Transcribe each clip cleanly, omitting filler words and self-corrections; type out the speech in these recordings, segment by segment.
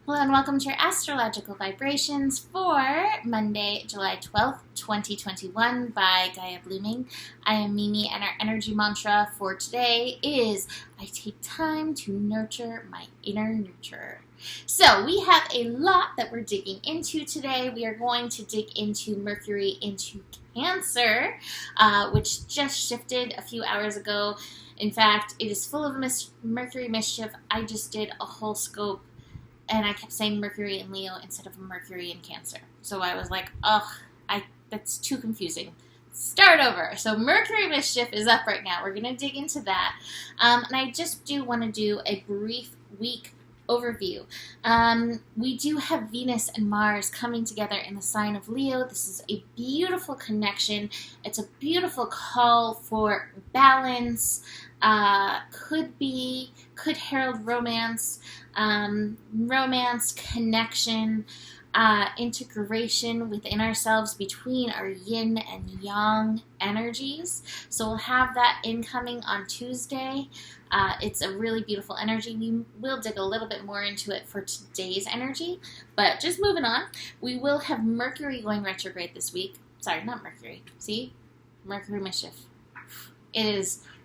Hello and welcome to your astrological vibrations for Monday, July 12th, 2021 by Gaia Blooming. I am Mimi and our energy mantra for today is, I take time to nurture my inner nurturer. So we have a lot that we're digging into today. We are going to dig into Mercury into Cancer, which just shifted a few hours ago. In fact, it is full of Mercury mischief. I just did a horoscope and I kept saying Mercury in Leo instead of Mercury in Cancer. So I was like, that's too confusing. Start over. So Mercury mischief is up right now. We're going to dig into that. And I just do want to do a brief week overview. We do have Venus and Mars coming together in the sign of Leo. This is a beautiful connection. It's a beautiful call for balance. Could herald romance, connection, integration within ourselves between our yin and yang energies. So we'll have that incoming on Tuesday. It's a really beautiful energy. We will dig a little bit more into it for today's energy, but just moving on. We will have Mercury going retrograde this week. Sorry, not Mercury. See? Mercury mischief.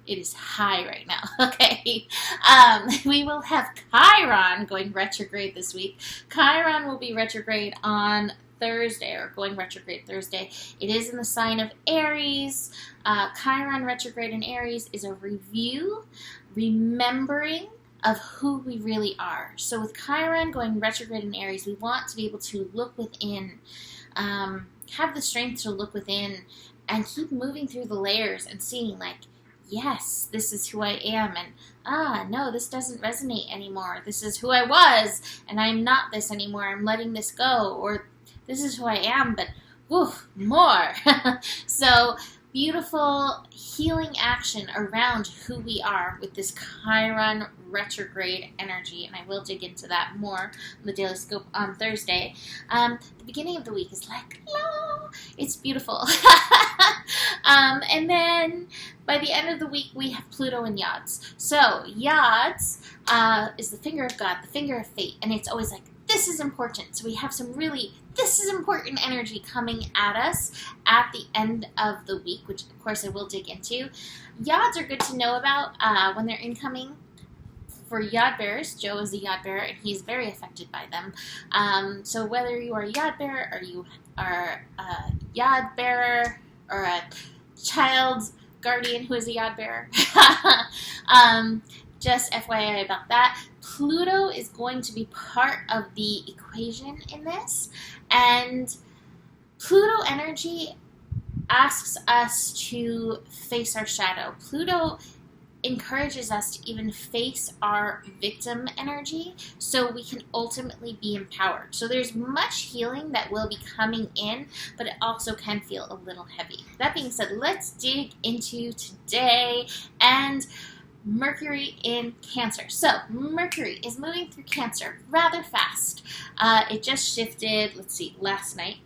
It is high right now, okay? We will have Chiron going retrograde this week. Chiron will be retrograde on Thursday, or going retrograde Thursday. It is in the sign of Aries. Chiron retrograde in Aries is a review, remembering of who we really are. So with Chiron going retrograde in Aries, we want to be able to look within, have the strength to look within and keep moving through the layers and seeing like, yes, this is who I am, and no, this doesn't resonate anymore. This is who I was, and I'm not this anymore. I'm letting this go, or this is who I am, but more. So beautiful healing action around who we are with this Chiron retrograde energy, and I will dig into that more on the Daily Scope on Thursday. The beginning of the week is like, no, it's beautiful. And then by the end of the week, we have Pluto and Yods. So Yods is the finger of God, the finger of fate, and it's always like, this is important. So we have some really, this is important energy coming at us at the end of the week, which of course I will dig into. Yods are good to know about when they're incoming. For Yod bearers, Joe is a Yod bearer, and he's very affected by them. So whether you are a Yod bearer, or you are a Yod bearer, or a child guardian who is a Yod bearer, just FYI about that. Pluto is going to be part of the equation in this, and Pluto energy asks us to face our shadow. Pluto encourages us to even face our victim energy so we can ultimately be empowered. So there's much healing that will be coming in, but it also can feel a little heavy. That being said, let's dig into today and Mercury in Cancer. So Mercury is moving through Cancer rather fast. It just shifted, let's see, last night.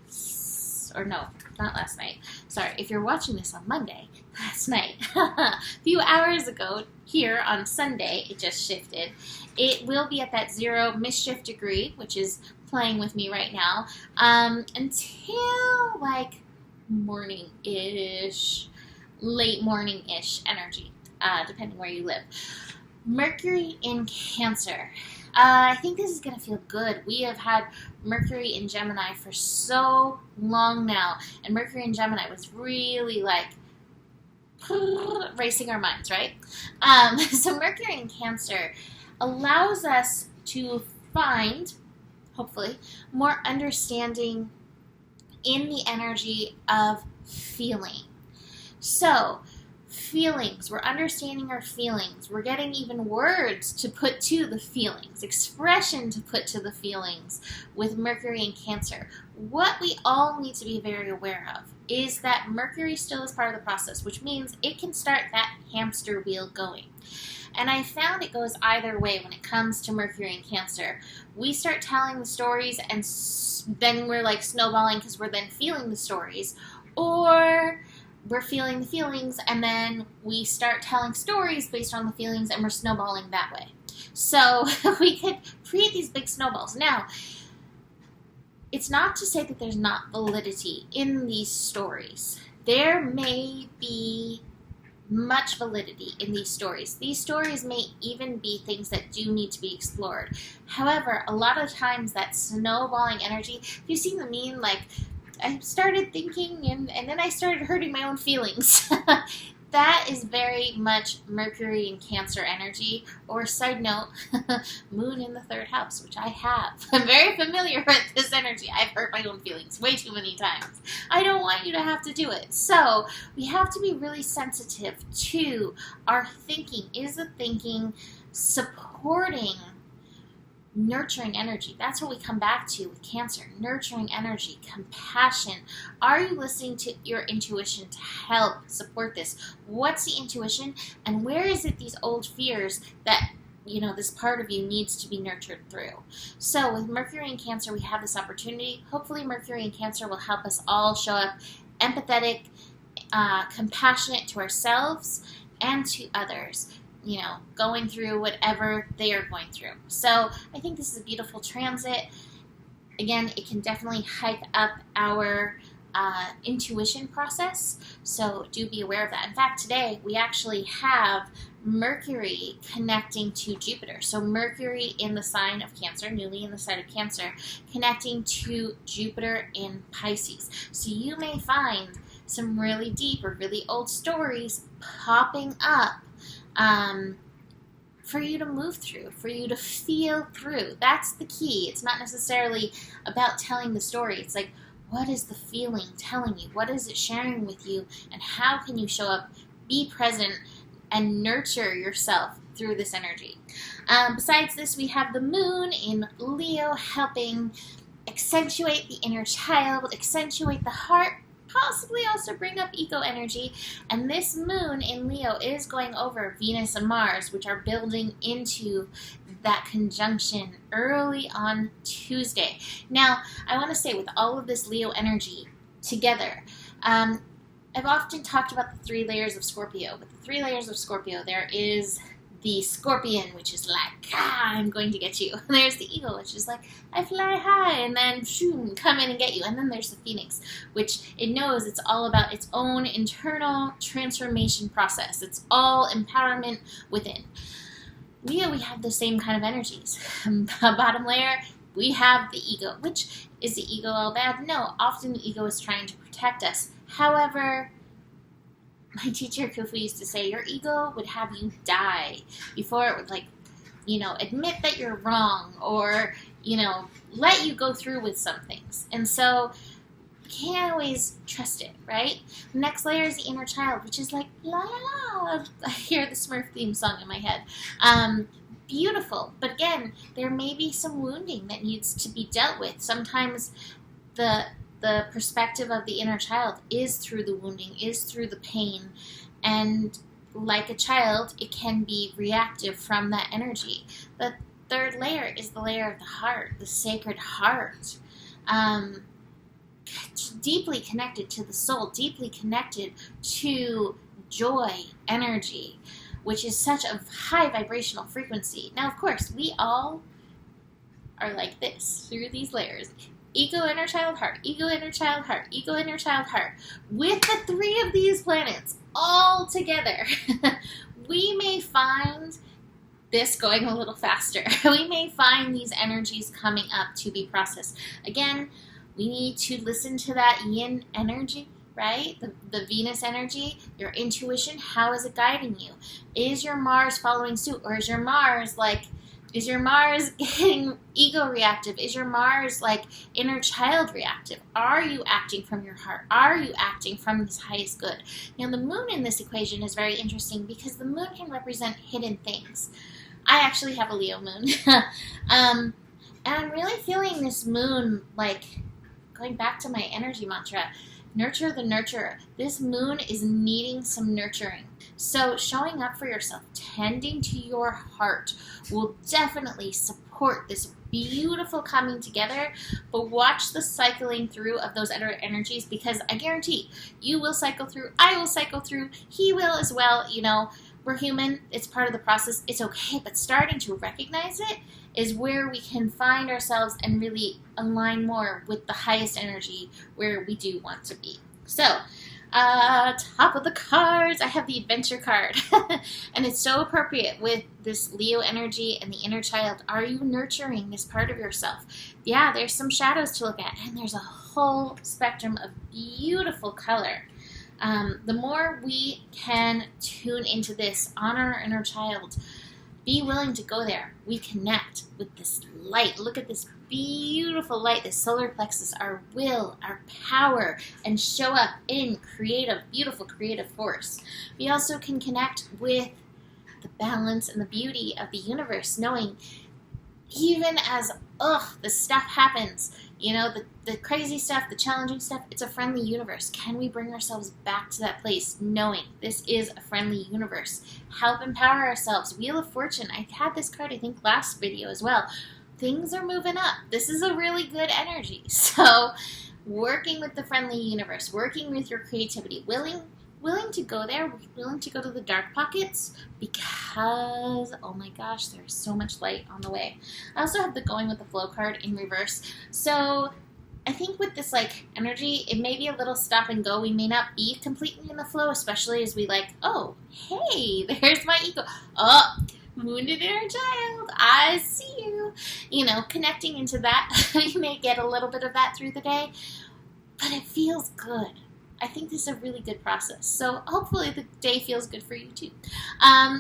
Or no, not last night. Sorry, if you're watching this on Monday, last night. A few hours ago, here on Sunday, it just shifted. It will be at that 0 mischief degree, which is playing with me right now, until like morning-ish, late morning-ish energy, depending where you live. Mercury in Cancer. I think this is going to feel good. We have had Mercury in Gemini for so long now, and Mercury in Gemini was really like racing our minds, right? So Mercury in Cancer allows us to find, hopefully, more understanding in the energy of feeling. So feelings, we're understanding our feelings, we're getting even words to put to the feelings, expression to put to the feelings with Mercury in Cancer. What we all need to be very aware of is that Mercury still is part of the process, which means it can start that hamster wheel going. And I found it goes either way when it comes to Mercury in Cancer. We start telling the stories and then we're like snowballing because we're then feeling the stories, or we're feeling the feelings and then we start telling stories based on the feelings and we're snowballing that way. So we could create these big snowballs. Now, it's not to say that there's not validity in these stories. There may be much validity in these stories. These stories may even be things that do need to be explored. However, a lot of times that snowballing energy, you've seen the meme, like, I started thinking and then I started hurting my own feelings. That is very much Mercury and Cancer energy, or side note, Moon in the 3rd house, which I have. I'm very familiar with this energy. I've hurt my own feelings way too many times. I don't want you to have to do it. So we have to be really sensitive to our thinking. Is the thinking supporting nurturing energy? That's what we come back to with Cancer. Nurturing energy, compassion. Are you listening to your intuition to help support this? What's the intuition? And where is it these old fears that, this part of you needs to be nurtured through? So with Mercury and Cancer, we have this opportunity. Hopefully Mercury and Cancer will help us all show up empathetic, compassionate to ourselves and to others, going through whatever they are going through. So I think this is a beautiful transit. Again, it can definitely hype up our intuition process. So do be aware of that. In fact, today we actually have Mercury connecting to Jupiter. So Mercury in the sign of Cancer, newly in the sign of Cancer, connecting to Jupiter in Pisces. So you may find some really deep or really old stories popping up for you to move through, for you to feel through. That's the key. It's not necessarily about telling the story. It's like, what is the feeling telling you? What is it sharing with you? And how can you show up, be present, and nurture yourself through this energy? Besides this, we have the Moon in Leo helping accentuate the inner child, accentuate the heart, possibly also bring up ego energy. And this Moon in Leo is going over Venus and Mars, which are building into that conjunction early on Tuesday. Now, I want to say, with all of this Leo energy together, I've often talked about the 3 layers of Scorpio. But the 3 layers of Scorpio, there is the Scorpion, which is like, I'm going to get you. And there's the Eagle, which is like, I fly high, and then shoom, come in and get you. And then there's the Phoenix, which it knows it's all about its own internal transformation process. It's all empowerment within. Leo, we have the same kind of energies. Bottom layer, we have the ego. Which, is the ego all bad? No, often the ego is trying to protect us. However, my teacher Kufu used to say, your ego would have you die before it would, admit that you're wrong or, let you go through with some things. And so you can't always trust it, right? The next layer is the inner child, which is like, la la la. I hear the Smurf theme song in my head. Beautiful. But again, there may be some wounding that needs to be dealt with. Sometimes the perspective of the inner child is through the wounding, is through the pain. And like a child, it can be reactive from that energy. The 3rd layer is the layer of the heart, the sacred heart. Deeply connected to the soul, deeply connected to joy, energy, which is such a high vibrational frequency. Now, of course, we all are like this through these layers. Ego, inner child, heart. Ego, inner child, heart. Ego, inner child, heart. With the 3 of these planets all together, we may find this going a little faster. We may find these energies coming up to be processed. Again, we need to listen to that yin energy, right? The Venus energy, your intuition. How is it guiding you? Is your Mars following suit? Or is your Mars getting ego reactive? Is your Mars inner child reactive? Are you acting from your heart? Are you acting from this highest good? Now, the Moon in this equation is very interesting because the Moon can represent hidden things. I actually have a Leo Moon. And I'm really feeling this Moon, going back to my energy mantra, nurture the nurturer. This Moon is needing some nurturing. So showing up for yourself, tending to your heart will definitely support this beautiful coming together. But watch the cycling through of those other energies, because I guarantee you will cycle through, I will cycle through, he will as well. we're human. It's part of the process. It's okay. But starting to recognize it is where we can find ourselves and really align more with the highest energy where we do want to be. So, top of the cards, I have the adventure card. And it's so appropriate with this Leo energy and the inner child. Are you nurturing this part of yourself? Yeah, there's some shadows to look at, and there's a whole spectrum of beautiful color. The more we can tune into this, honor our inner child, be willing to go there. We connect with this light. Look at this beautiful light, this solar plexus, our will, our power, and show up in creative, beautiful creative force. We also can connect with the balance and the beauty of the universe, knowing even as, the stuff happens, the crazy stuff, the challenging stuff, it's a friendly universe. Can we bring ourselves back to that place, knowing this is a friendly universe? Help empower ourselves. Wheel of Fortune. I had this card, I think, last video as well. Things are moving up. This is a really good energy. So, working with the friendly universe, working with your creativity, willing to go there, willing to go to the dark pockets, because, oh my gosh, there's so much light on the way. I also have the Going with the Flow card in reverse. So I think with this energy, it may be a little stop and go. We may not be completely in the flow, especially as we oh, hey, there's my ego. Oh, wounded inner child, I see you. Connecting into that. You may get a little bit of that through the day, but it feels good. I think this is a really good process. So hopefully the day feels good for you too.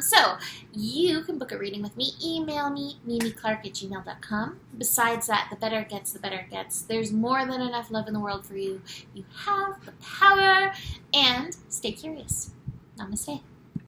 So you can book a reading with me. Email me, mimiclark@gmail.com. Besides that, the better it gets, the better it gets. There's more than enough love in the world for you. You have the power. And stay curious. Namaste.